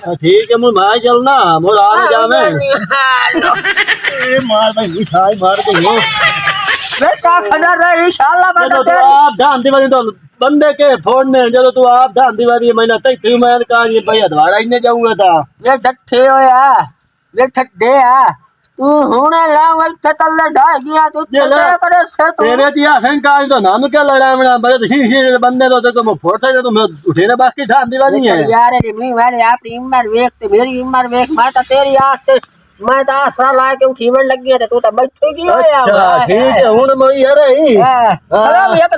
ठीक है मुझे मार चलना मोर आ जावे ए मार भाई मिसाई मार दे यो बेटा खड़ा रहे इंशाल्लाह जब बता तू आप धान दीवारी तो बंदे के फोड़ने जब तू आप धान दीवारी महीना तक थी मैं कहा ये भाई अधवाड़ा ही ने जाऊंगा था वे डट्ठे होया वे ठड्डे आ तू हुने लावल ततल ढा गया तू चले करे से तू तेरे जी आशंका तो नाम क्या लड़ावना बड़े तो सी बंदे तो मैं फोड़ सकते तो मैं उठे ना बाकी धान दीवारी है यार रे मी वाले अपनी उम्र वेख ते मेरी उम्र वेख मैं तो तेरी आस ते मैं तो आसरा ला के उठी में लग गया तू तो बैठो की होया अच्छा ठीक है हुन मैं यार ही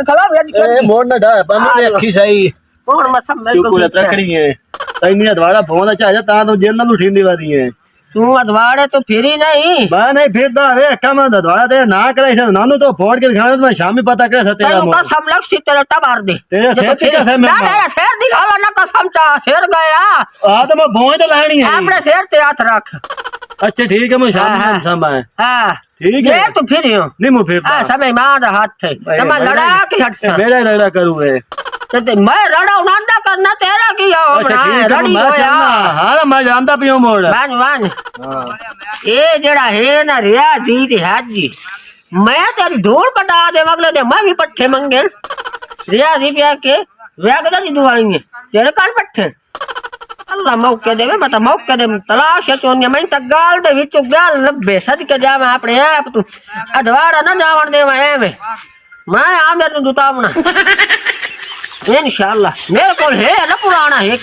खलाम याद ए मोड़ ना ढा बंद देखी सही कौन मत सब मैं शुक्र है प्रकड़ी है तैनी अधवाड़ा फोन अच्छा है ता तो जेल ना उठी दीवारी है तू अधवाड़े तो फिरी नहीं मैं नहीं फिरता वे कम अधवाड़ा तेरे ना करे से नानू तो फोड़ के खाने तो मैं शाम में पता करे तेरा तेरे का सब लग सी तेरा टबार दे तेरे शेर ठीक है मैं ना मेरा शेर दिखाला ना कसम चा शेर गया आ तो मैं भोंय तो लानी है आपने शेर तेरे हाथ रख अच्छा ठीक है मैं शाम में समय हां ठीक है ये तो फिर हो नहीं मैं फिरता हां समय मार हाथ थे तमा लड़ा के हट सा मेरा लड़ा करू है ते मैं लड़ा उनांदा करना तेरा की अच्छा ठीक है मैं चलना हां मैं जानता पियो मोड़ वान वान ये जड़ा है ना रिया जी ती हाजी मैं तेरी धूल पटा दे अगले दे मैं भी पट्ठे मंगे रिया जी पिया के वेगदा जी दुआएंगे तेरे कान पट्ठे अल्लाह मौके दे मैं तो मौके दे तलाश चोन्या मैं तक गाल दे विच गाल लब्बे सद के जावे अपने आप तू अधवाड़ा ना जावण देवा एवे मैं आ मेरे जुतावना इंशाल्लाह मेरे को है ना पुराना एक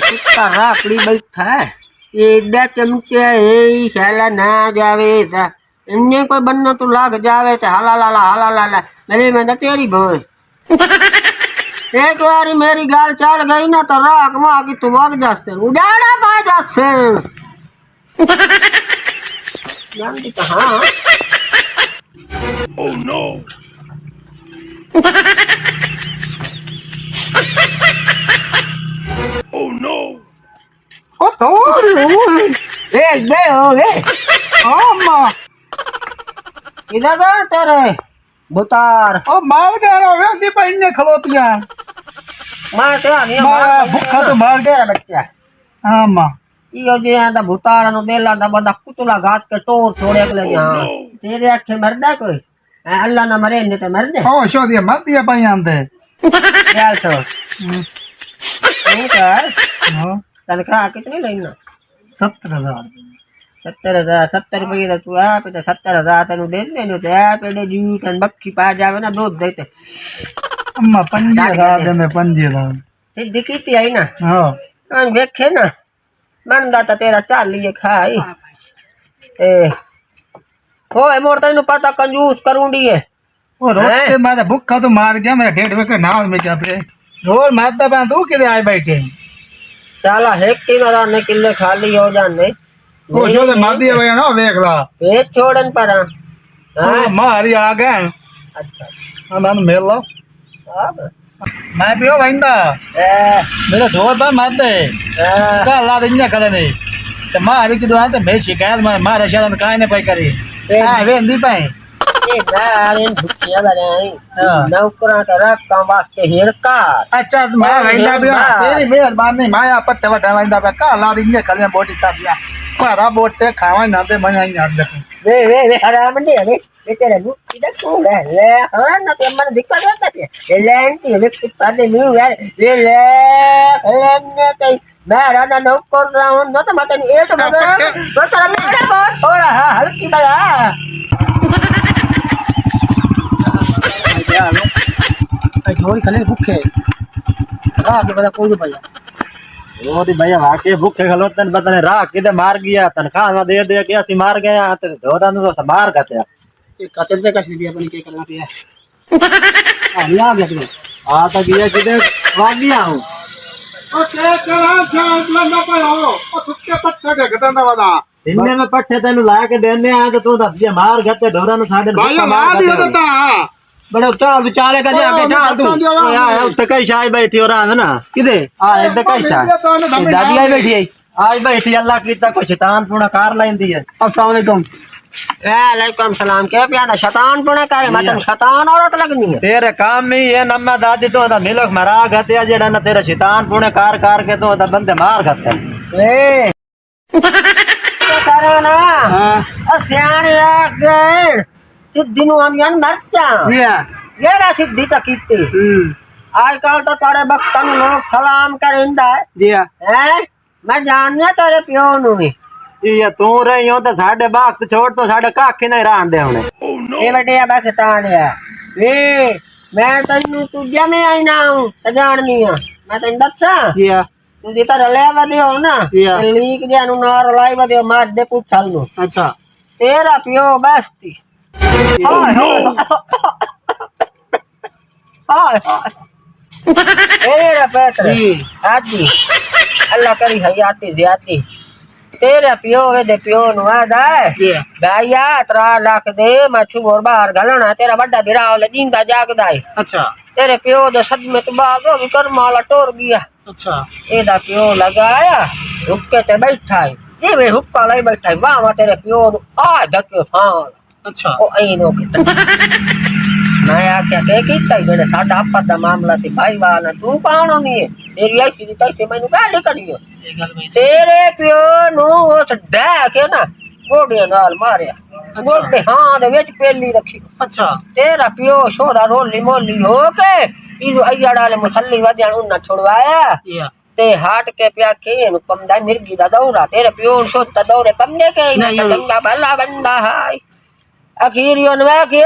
कुत्ता राकड़ी बैठा है एडा चमचे है शाला ना जावे था इन्ने कोई बनना तो लाग जावे तो हाला लाला मेरे में तेरी भोय एक बारी मेरी गाल चल गई ना तो राख मां की तू वग जाते उड़ाड़ा पा जाते जानती कहां ओह नो ओह नो ओ तो ए दे ओ ए अम्मा इधर कर तेरे बुतार ओ मार गया वेंदी पईने खलोतियां मां तेरा नहीं मां भूखा तो मार तेरा बच्चा हां मां यो जे आंदा बुतार नु देला दा बंदा कुतला घात के टोर छोड़े अगले हां तेरे आंखें मरदा कोई अल्लाह ना मरे ने ते मर दे ओ शोदिया मत दिया पई आंदे चल तो नहीं कर हां तनख्वाह कितनी लेना 70000 70 रुपये तू आप तो 70,000 तेन दे देने तो आप एडे जूठ बक्की पा जावे ना दूध देते अम्मा 5000 देने 5000 ठीक दिखती आई ना हां वेखे ना बनदा तो तेरा चाल लिए खाई ए ओए मोर तैनू पता कंजूस करूंडी है ओ रोते मारे भूखा तो मार गया मैं डेढ़ के नाल में क्या पे ढोल मारता बा तू किधर आए बैठे साला एक तीन राने किले खाली हो जाने ओ शोदे मार दिया भैया ना देख ला पेट छोड़न पर हां मारी आ गए अच्छा हम मेल लो अब मैं पियो वंदा ए मेरा ढोल पर मार दे का ला दिया करे नहीं तो मारी की दुआ तो मैं शिकायत मारे शरण काहे ने पे करी आ वेंदी पे ए गाड़न भुकिया बनाई नौकरा का रखता वास्ते हिड़का अच्छा मैं वंदा भी तेरी मेहरबानी माया पट्टे वटा वंदा पे का ला दिया करे बोटी का दिया मारा बोटे खावा ना दे मैं याद देखो वे हराम दे वे तेरे भुकी दे को ले हां ना ते मन दिक्कत होता है लेंटी वे कुत्ता दे न्यू वे ले ते मैं राजा नौकर रहा हूं ना तो मत ये तो मगर तो तेरा बेटा को थोड़ा हल्की दया थोड़ी खले भूखे के बता कोई भैया ओरी भैया वाके भूखे खलोतन बतने रा किदे मार गया तनखा ना दे के असि मार गया ते धोदा नु तो मार गया ये कचर पे कस दिया अपनी के करना पिया आ लिया गया तू आ तो गया किदे वाग गया हूं ओ के करा चांस लंदा पे हो ओ सुक्के पत्ते के गदंदा वादा सिन्ने में पट्टे तेनु ला के देने आ तो तू तो मार गते ढोरा नु साडे भाई मार दिया देता बड़े चाल बेचारे का जाके चाल तू यार अब तक ही चाय बैठी हो रहा है ना किदे आ एक तक ही चाय दादी आई बैठी है आज बैठी अल्लाह की तक शैतान पूरा कार लेंदी है अस्सलाम वालेकुम वालेकुम सलाम के प्यादा शैतान पुणे करे मतलब शैतान औरत लगनी है तेरे काम में ही है नम्मा दादी तो मिलोक मरा गते जेड़ा ना तेरा शैतान पुणे कार के तो बंदे मार खाते ए तो करे ना हां सियाणी आगे सिद्धि नु हम यान मरचा ये ना सिद्धि तो कीती आजकल तो तारे भक्तन लोग सलाम करेंदा है मैं जानया तेरे पियो नु भी ये तू रही हो तो साडे बाग छोड़ तो साडे काखे नहीं रान दे हुने ये बेटे बस तालिया वे मैं तन्नू तुझे में आई ना हूं सजाणनी है मैं तन्नू दस्सा तू जी तार लेवा दियो ना लीक जे नु नार लाईवा दियो मार दे पूछ चल नु अच्छा तेरा पियो बेस्ती हाय हाय ए रे पेत्र आजी अल्लाह करी हयाती ज़्यादती तेरे पियो वे दे पियो नु आदा है भैया 3 लाख दे मछु और बाहर घलना तेरा बड़ा बिराव ले जिंदा जागदा है अच्छा तेरे पियो दे सदमे तो बागो कर माला टोर गया अच्छा एदा पियो लगाया हुक्के ते बैठा है ये वे हुक्का लाई बैठा है वाह तेरे पियो नु आ धक्के फाल अच्छा ओ ऐनो मैं आख्या के कीता जेड़े साडा आपा दा मामला सी भाई वाला तू पाणो नहीं है तेरी आई सी तई मैनू गाली करियो तेरे पियो नु उस डै के ना गोडे नाल मारिया गोडे हां दे विच पेली रखी अच्छा तेरा पियो छोरा रोली मोली हो के इदो अय्याड़ वाले मुसल्ली वदियां उन्ना छुड़वाया ते हाट के प्या के नु पमदा मिर्गी दा दौरा तेरे पियो नु सोता दौरे पमदे के चंगा भला बंदा है आखिर यो नवा के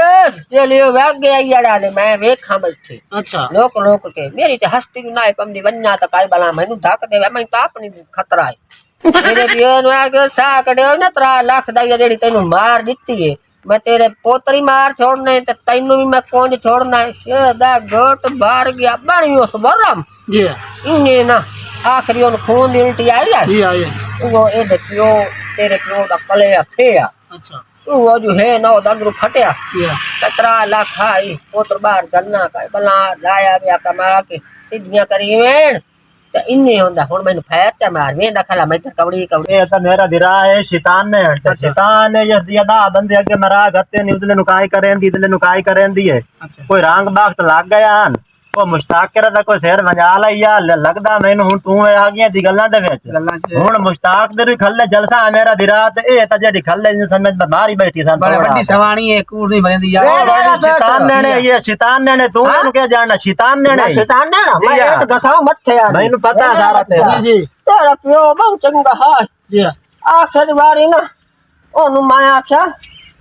ये लियो भाग गया अय्याड़ वाले मैं वेखा बैठी अच्छा लोक लोक के मेरी ते हस्ती ना पमदी बन्ना तो काई बला मैनू ढक दे मैं तो अपनी खतरा है मेरे पियोन आगे सा कड़े ना 3 लाख दा जेड़ी तैनू मार दित्ती है मैं तेरे पोतरी मार छोड़ने ते तैनू भी मैं कौन छोड़ना है सीधा गोट बाहर गया बणियो सुबरम जी इने ना आखिरी उन खून दी उल्टी आई है जी आई वो ए देखियो तेरे पियो दा कले फेया अच्छा वो जो है ना दंगरू फटिया 3 लाख आई पोतर बाहर गन्ना का बला लाया बिया कमा के सिद्धियां करी वेण ते इन्ने होंदा हुन मैनू फैर ते मार वेंदा खला मैं कवड़ी कवड़ी ये तो मेरा विरा है शैतान ने शैतान ने यस दिया दा बंदे अगे मरा गते नी उदले नुकाई करेंदी है कोई रंग बाग तो लग गया हन ओ मुश्ताक करे दा कोई शेर वंजा लईया लगदा मैनू हुन तू आ गया दी गल्लां दे विच हुन मुश्ताक दे खल्ले जलसा है मेरा विरा ते ए ता जेडी खल्ले समझ मारी बैठी सन बड़ी सवाणी है कूड़ नहीं बनेंदी यार शैतान ने तू उनको क्या जानना शैतान ने मैं एक गसाऊ मत यार मैनू पता सारा तेरा जी तेरा पियो बहुत चंगा है जी आखिरी बारी ना ओनु मैं आख्या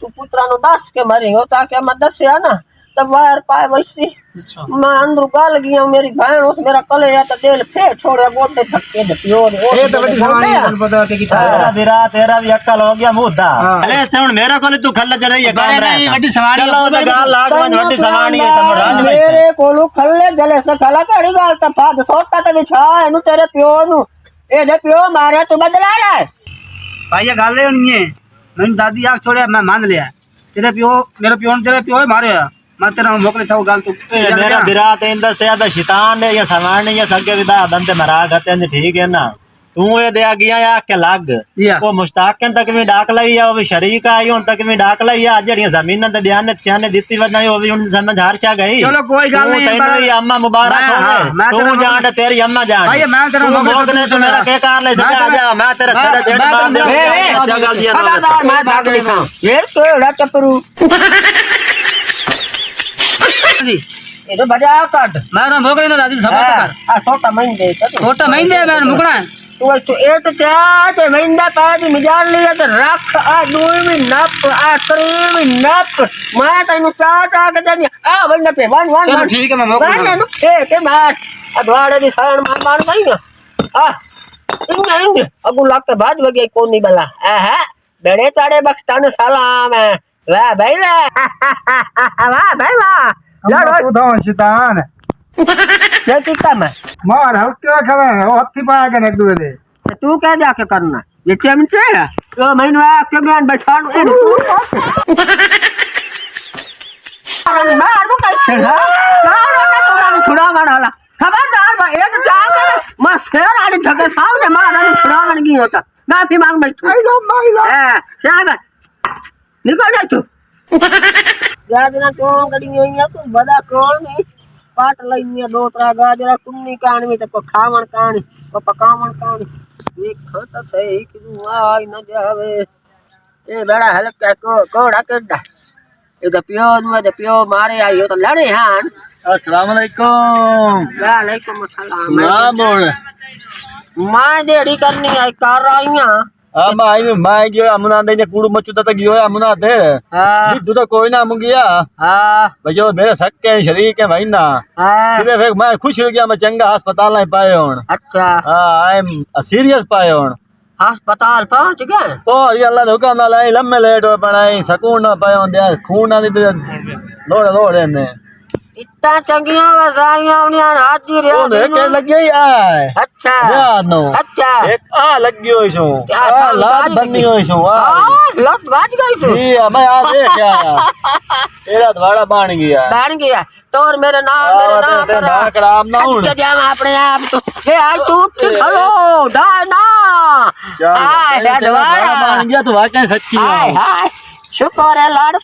तू पुत्रा नु दस के मरी हो ताकि मैं दसया ना तब वायर पाए वैसी अच्छा मैं अंदर गाल गया मेरी बहन उस मेरा कले या तो दिल फेर छोड़े गोटे धक्के दतियो ये तो बड़ी सवाणी है पता के तेरा विरा तेरा भी अक्ल हो गया मुद्दा अरे हुन मेरा कोले तू खल्ले जड़े ये काम रहा बड़ी सवाणी चलो तो गाल लाग में बड़ी सवाणी है तुम राज में मेरे कोलू खल्ले जले से खला कड़ी गाल त फाद सोटा ते बिछा एनु तेरे पियो नु ए दे पियो मारे तू बदला ले भाई ये गाल नहीं है मैंने दादी आग छोड़े मैं मान लिया तेरे पियो मेरे पियो ने तेरे पियो मारे मैं तेरा मोकले सब गाल तू मेरा विरा ते इंदस ते अब शैतान ने ये सवाणी ये सगे विदा बंदे मरा गते ने ठीक है ना तू ये दे गया या के लग वो मुश्ताक के तक भी डाक लई है वो भी शरीक आई उन तक भी डाक लई है जड़ियां जमीन ते बयान ने छाने दित्ती वना वो भी उन समझ हार चा गई चलो कोई गाल नहीं तेरी अम्मा मुबारक हो तू जान तेरी अम्मा जान भाई मैं तेरा मोकले तो मेरा के कार ले जा जा मैं तेरे तेरे जेठ मार दे अच्छा गाल दिया खबरदार मैं भाग बिछा ये कोड़ा टपरू ये तो बजा काट मैं ना मोकले ना दादी सब कर आ छोटा महीने छोटा महीने मैं मुकना तो एक चाच महीना पाद मिजान लिया तो रख आ दूर में नप आ करीब में नप मैं तैनू चाच आ के जानी आ बंदा पे वन वन चलो ठीक है मैं मोकले नु के मार अधवाड़े दी साण मार नहीं ना आ इंगे अगु लाग के बाज वगे कोनी बला है बड़े ताड़े बख्तान सलाम है वाह भाई वाह भाई वाह लड़ो तू तो शैतान क्या कितना मैं मार हल्के खड़ा है वो हत्ती पाया के एक दूसरे तो तू क्या जाके करना ये चमचे है तो मैंने आपके बयान बैठान मार वो कैसे है कारो ना तुम्हारी छुड़ावन वाला खबरदार मैं एक जाकर मैं शेर आली जगह सामने मारने छुड़ावन की होता माफी मांग बैठू माइला हां शाबाश निकल जा तू गाजरा कौन कड़ी हुई है तू बड़ा कौन नहीं पाट लई दो त्रा गाजरा कुन्नी काणी तो को खावण काणी को पकावण काणी देखो तो सही कि आई न जावे ए बड़ा हल्का को कोड़ा केडा ये तो पियो मारे आई हो तो लड़े हां अस्सलाम वालेकुम। वालेकुम अस्सलाम ना बोल मैं देड़ी करनी आई कर रही हां हाँ मैं गयो अमुना दे कूड़ मचुदा तक गयो अमुना दे हां तू तो कोई ना मुंगिया हां भैया मेरे सक्के शरीक है भाई ना हां सिर्फ एक मैं खुश हो गया मैं चंगा अस्पताल में पाए हुन अच्छा हाँ आई एम सीरियस पाए हुन अस्पताल पहुंच गए तो ये अल्लाह ने हुक्म ना लाई लम्बे लेट हो बनाई सकून ना पाए हुन खून ना दी लोड़े ने इतना चंगिया वसाइयां उन्हें हाजी रे ओ देख के लग गई आए अच्छा याद नो अच्छा एक आ लग गयो इसो आ लात बन्नी हो इसो आ लत बाज गई तू जी मैं आ देख आया तेरा द्वारा बन गया तोर मेरे ना कराम ना हुन के जाम अपने आप तो ए आज तू उठ खलो डाय ना चल द्वारा बन गया तो वाकई सच्ची हाय हाय शुक्र है लाड़